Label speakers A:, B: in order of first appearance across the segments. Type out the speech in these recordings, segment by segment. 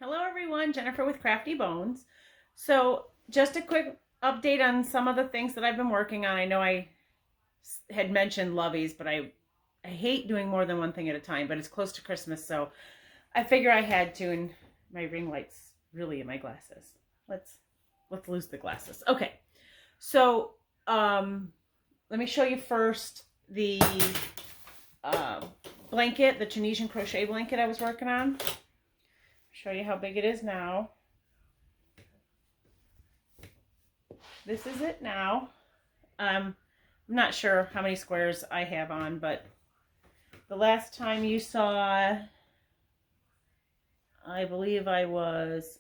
A: Hello everyone, Jennifer with Crafty Bones. So just a quick update on some of the things that I've been working on. I know I had mentioned Loveys, but I hate doing more than one thing at a time, but it's close to Christmas, so I figure I had to, and my ring light's really in my glasses. Let's lose the glasses. Okay, so let me show you first the blanket, the Tunisian crochet blanket I was working on. Show you how big it is now. This is it now. I'm not sure how many squares I have on, but the last time you saw, I believe I was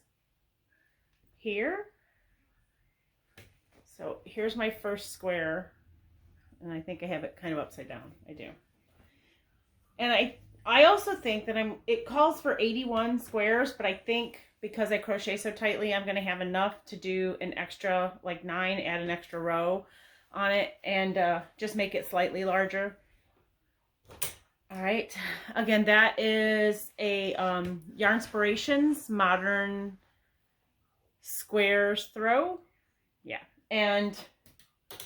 A: here. So here's my first square, and I think I have it kind of upside down. I do. And I also think that it calls for 81 squares, but I think because I crochet so tightly, I'm going to have enough to do an extra, like 9, add an extra row on it, and just make it slightly larger. All right. Again, that is a Yarnspirations Modern Squares Throw. Yeah. And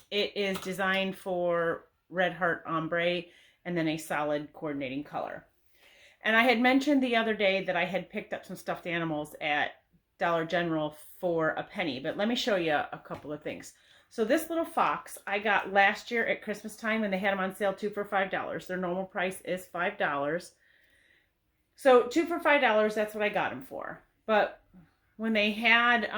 A: it is designed for red heart ombre and then a solid coordinating color. And I had mentioned the other day that I had picked up some stuffed animals at Dollar General for a penny, but let me show you a couple of things. So this little fox I got last year at Christmas time, and they had them on sale 2 for $5. Their normal price is $5. So 2 for $5, that's what I got them for. But when they had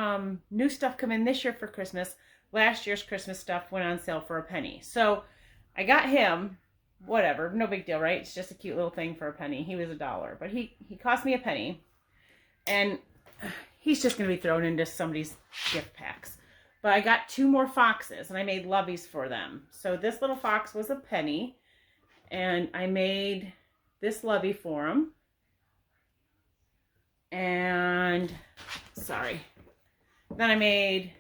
A: new stuff come in this year for Christmas, last year's Christmas stuff went on sale for a penny. So I got him. Whatever, no big deal, right? It's just a cute little thing for a penny. He was $1, but he cost me a penny, and he's just going to be thrown into somebody's gift packs. But I got 2 more foxes, and I made Loveys for them. So this little fox was a penny, and I made this Lovey for him. And, sorry. Then I made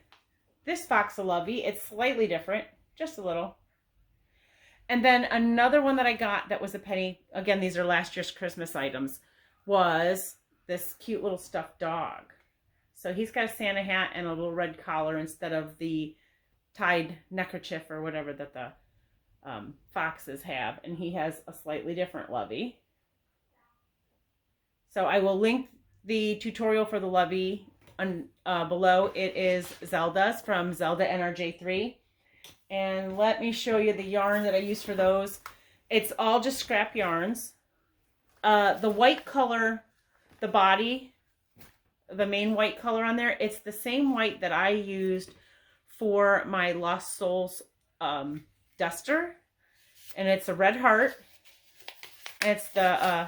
A: this fox a Lovey. It's slightly different, just a little. And then another one that I got that was a penny, again, these are last year's Christmas items, was this cute little stuffed dog. So he's got a Santa hat and a little red collar instead of the tied neckerchief or whatever that the foxes have. And he has a slightly different Lovey. So I will link the tutorial for the Lovey below. It is Zelda's from Zelda NRJ3. And let me show you the yarn that I use for those. It's all just scrap yarns. The white color, the body, the main white color on there, it's the same white that I used for my Lost Souls duster. And it's a red heart. And it's the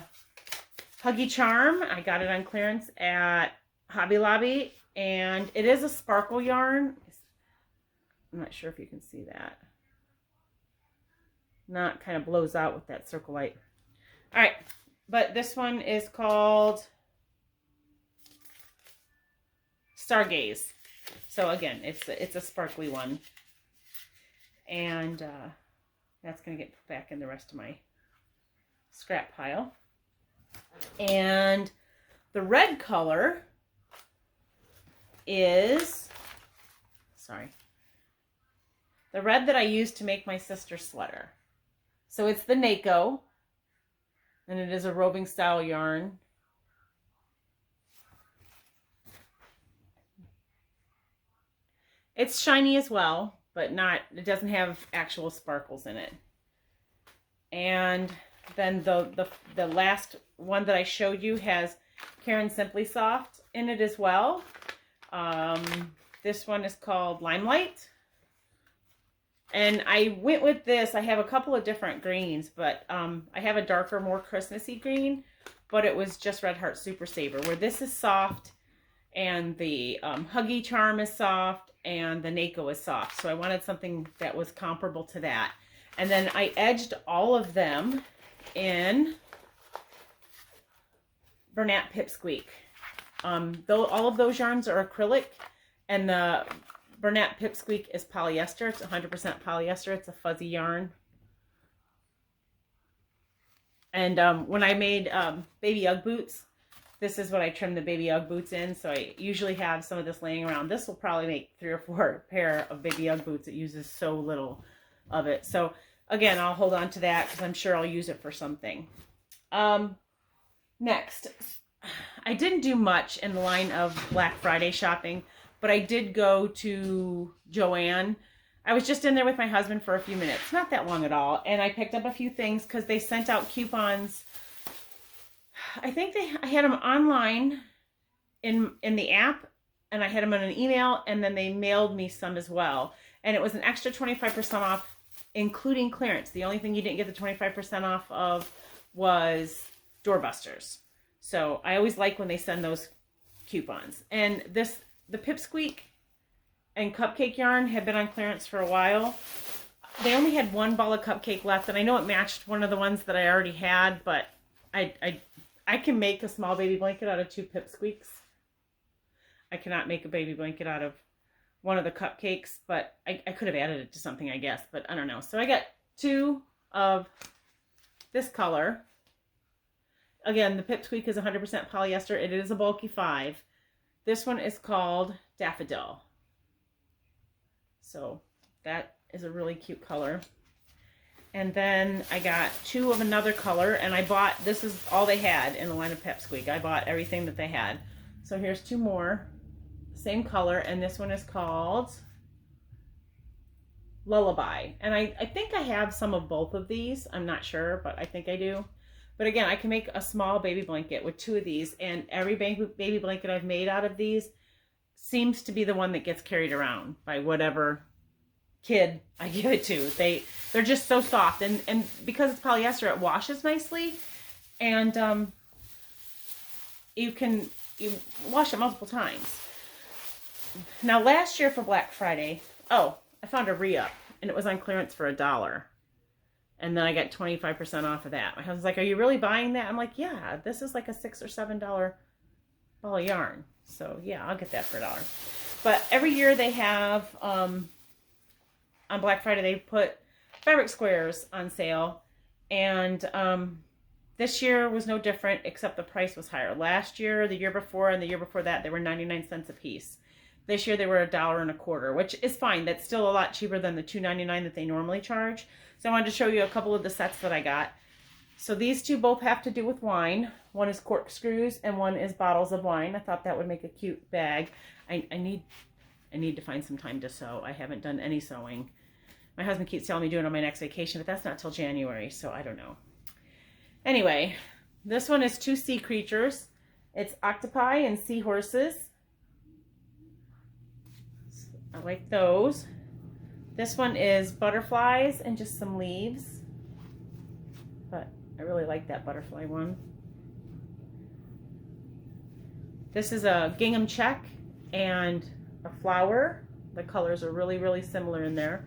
A: Huggy Charm. I got it on clearance at Hobby Lobby. And it is a sparkle yarn. I'm not sure if you can see that. Not kind of blows out with that circle light. All right, but this one is called Stargaze. So again, it's a sparkly one, and that's gonna get put back in the rest of my scrap pile. And the red color is, sorry. The red that I used to make my sister's sweater. So it's the Nako, and it is a roving style yarn. It's shiny as well, but it doesn't have actual sparkles in it. And then the last one that I showed you has Caron Simply Soft in it as well. This one is called Limelight. And I went with this. I have a couple of different greens, but I have a darker, more Christmassy green, but it was just Red Heart Super Saver, where this is soft, and the Huggy Charm is soft, and the Nako is soft. So I wanted something that was comparable to that. And then I edged all of them in Bernat Pipsqueak. Though all of those yarns are acrylic, and the Bernat Pipsqueak is polyester. It's 100% polyester. It's a fuzzy yarn. And when I made baby Ugg boots, this is what I trim the baby Ugg boots in. So I usually have some of this laying around. This will probably make 3 or 4 pair of baby Ugg boots. It uses so little of it. So again, I'll hold on to that because I'm sure I'll use it for something. Next, I didn't do much in the line of Black Friday shopping, but I did go to Joann. I was just in there with my husband for a few minutes, not that long at all, and I picked up a few things because they sent out coupons. I think I had them online in the app, and I had them in an email, and then they mailed me some as well. And it was an extra 25% off, including clearance. The only thing you didn't get the 25% off of was doorbusters. So I always like when they send those coupons. And the Pipsqueak and cupcake yarn had been on clearance for a while. They only had 1 ball of cupcake left, and I know it matched one of the ones that I already had, but I can make a small baby blanket out of 2 Pipsqueaks. I cannot make a baby blanket out of one of the cupcakes, but I could have added it to something, I guess, but I don't know. So I got 2 of this color. Again, the Pipsqueak is 100% polyester. It is a bulky 5. This one is called Daffodil. So that is a really cute color. And then I got 2 of another color, and I bought, this is all they had in the line of Pipsqueak. I bought everything that they had. So here's 2 more, same color, and this one is called Lullaby. And I think I have some of both of these. I'm not sure, but I think I do. But again, I can make a small baby blanket with 2 of these, and every baby blanket I've made out of these seems to be the one that gets carried around by whatever kid I give it to. They're just so soft, and because it's polyester, it washes nicely, and you wash it multiple times. Now last year for Black Friday, I found a re-up, and it was on clearance for $1. And then I got 25% off of that. My husband's like, "Are you really buying that?" I'm like, "Yeah, this is like a $6 or $7 ball of yarn. So yeah, I'll get that for $1." But every year they have, on Black Friday, they put fabric squares on sale. And this year was no different, except the price was higher. Last year, the year before, and the year before that, they were 99 cents a piece. This year they were $1.25, which is fine. That's still a lot cheaper than the $2.99 that they normally charge. So I wanted to show you a couple of the sets that I got. So these 2 both have to do with wine. One is corkscrews and one is bottles of wine. I thought that would make a cute bag. I need to find some time to sew. I haven't done any sewing. My husband keeps telling me to do it on my next vacation, but that's not till January, so I don't know. Anyway, this one is 2 sea creatures. It's octopi and seahorses. I like those. This one is butterflies and just some leaves. But I really like that butterfly one. This is a gingham check and a flower. The colors are really, really similar in there.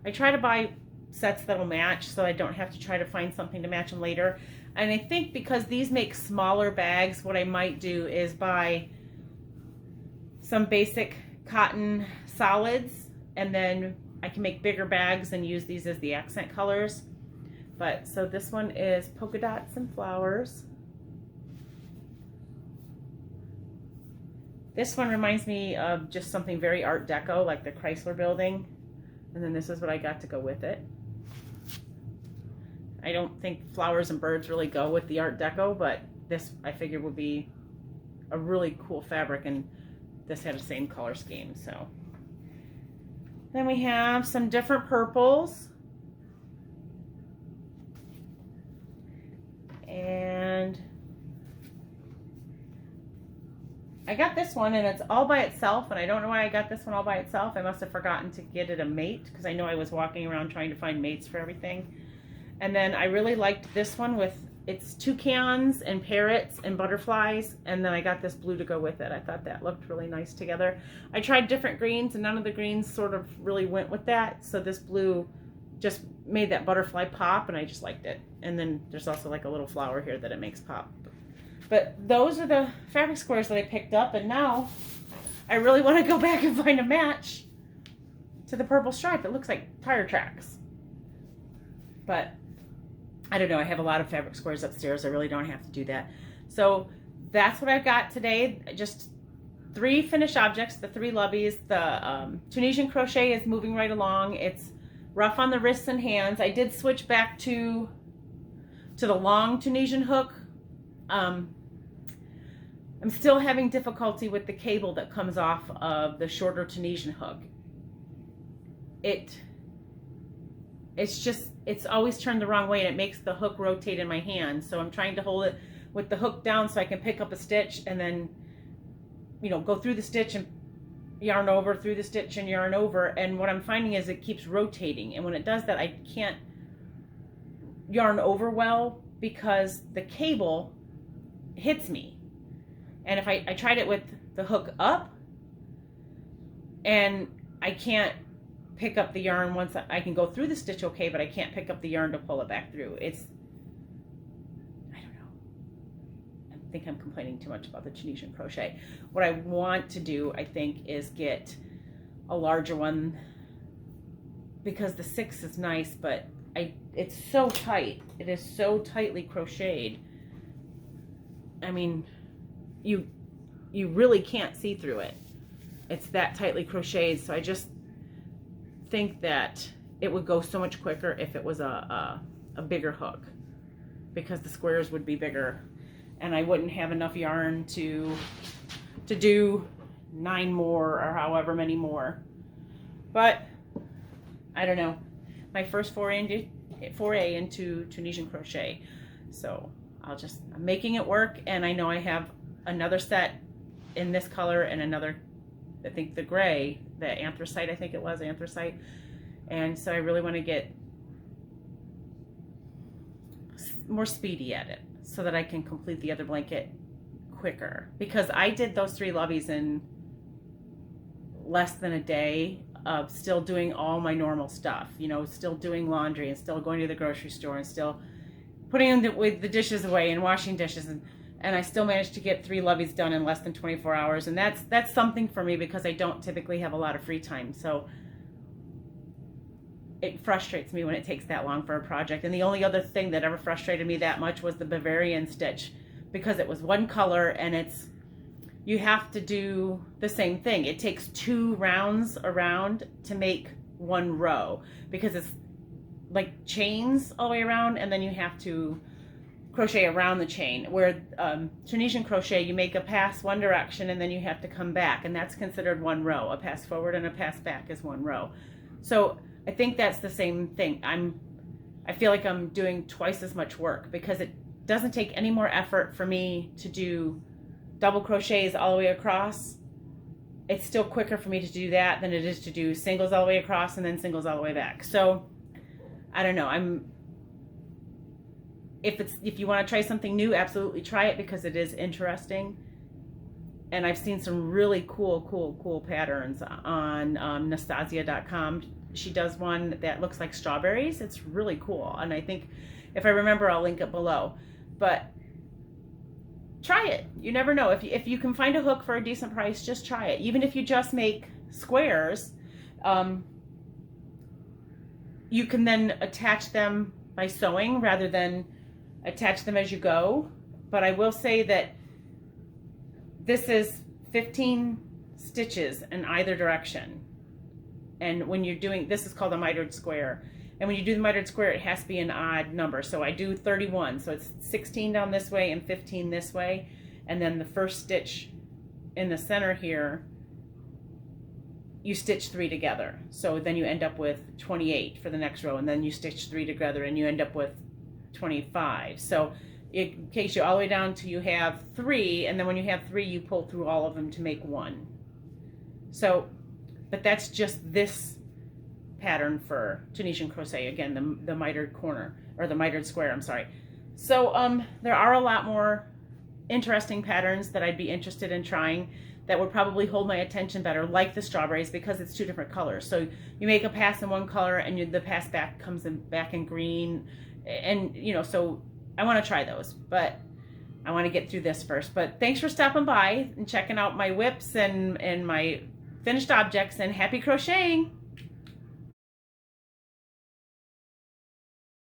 A: I try to buy sets that'll match so I don't have to try to find something to match them later. And I think because these make smaller bags, what I might do is buy some basic cotton solids, and then I can make bigger bags and use these as the accent colors. But so this one is polka dots and flowers. This one reminds me of just something very Art Deco, like the Chrysler Building. And then this is what I got to go with it. I don't think flowers and birds really go with the Art Deco, but this I figured would be a really cool fabric, and this had the same color scheme. So then we have some different purples. And I got this one, and it's all by itself, and I don't know why I got this one all by itself. I must have forgotten to get it a mate, because I know I was walking around trying to find mates for everything. And then I really liked this one with its toucans and parrots and butterflies, and then I got this blue to go with it. I thought that looked really nice together. I tried different greens, and none of the greens sort of really went with that, so this blue just made that butterfly pop, and I just liked it. And then there's also like a little flower here that it makes pop. But those are the fabric squares that I picked up, and now I really want to go back and find a match to the purple stripe. It looks like tire tracks. But I don't know, I have a lot of fabric squares upstairs. I really don't have to do that. So that's what I've got today. Just 3 finished objects, the 3 Loveys. The Tunisian crochet is moving right along. It's rough on the wrists and hands. I did switch back to the long Tunisian hook. I'm still having difficulty with the cable that comes off of the shorter Tunisian hook. It's always turned the wrong way, and it makes the hook rotate in my hand. So I'm trying to hold it with the hook down so I can pick up a stitch and then, you know, go through the stitch and yarn over, through the stitch and yarn over. And what I'm finding is it keeps rotating. And when it does that, I can't yarn over well because the cable hits me. And if I tried it with the hook up, and I can't pick up the yarn once I can go through the stitch okay, but I can't pick up the yarn to pull it back through. I don't know. I think I'm complaining too much about the Tunisian crochet. What I want to do, I think, is get a larger one, because the 6 is nice, but it's so tight. It is so tightly crocheted. I mean, you really can't see through it. It's that tightly crocheted. So I just think that it would go so much quicker if it was a bigger hook, because the squares would be bigger and I wouldn't have enough yarn to do 9 more or however many more. But I don't know, my first foray into Tunisian crochet. So I'm making it work, and I know I have another set in this color and another, I think the gray, the anthracite, I think it was anthracite. And so I really want to get more speedy at it so that I can complete the other blanket quicker, because I did those 3 Loveys in less than a day of still doing all my normal stuff, you know, still doing laundry and still going to the grocery store and still putting the dishes away and washing dishes, and I still managed to get 3 Loveys done in less than 24 hours. And that's something for me, because I don't typically have a lot of free time. So it frustrates me when it takes that long for a project. And the only other thing that ever frustrated me that much was the Bavarian stitch, because it was one color, and you have to do the same thing. It takes 2 rounds around to make 1 row, because it's like chains all the way around, and then you have to crochet around the chain. Where Tunisian crochet, you make a pass one direction and then you have to come back, and that's considered 1 row. A pass forward and a pass back is 1 row. So I think that's the same thing. I feel like I'm doing twice as much work, because it doesn't take any more effort for me to do double crochets all the way across. It's still quicker for me to do that than it is to do singles all the way across and then singles all the way back. So I don't know. If you want to try something new, absolutely try it, because it is interesting. And I've seen some really cool patterns on Naztazia.com. She does one that looks like strawberries. It's really cool. And I think, if I remember, I'll link it below. But try it. You never know. If you can find a hook for a decent price, just try it. Even if you just make squares, you can then attach them by sewing rather than attach them as you go. But I will say that this is 15 stitches in either direction. And when you're doing, this is called a mitered square. And when you do the mitered square, it has to be an odd number. So I do 31. So it's 16 down this way and 15 this way. And then the first stitch in the center here, you stitch 3 together. So then you end up with 28 for the next row. And then you stitch 3 together and you end up with 25. So it takes you all the way down till you have 3. And then when you have 3, you pull through all of them to make 1. So, but that's just this pattern for Tunisian crochet. Again, the mitered corner, or the mitered square, I'm sorry. So there are a lot more interesting patterns that I'd be interested in trying that would probably hold my attention better, like the strawberries, because it's 2 different colors. So you make a pass in one color and the pass back comes back in green, and you know, so I want to try those, but I want to get through this first. But thanks for stopping by and checking out my whips and my finished objects, and happy crocheting!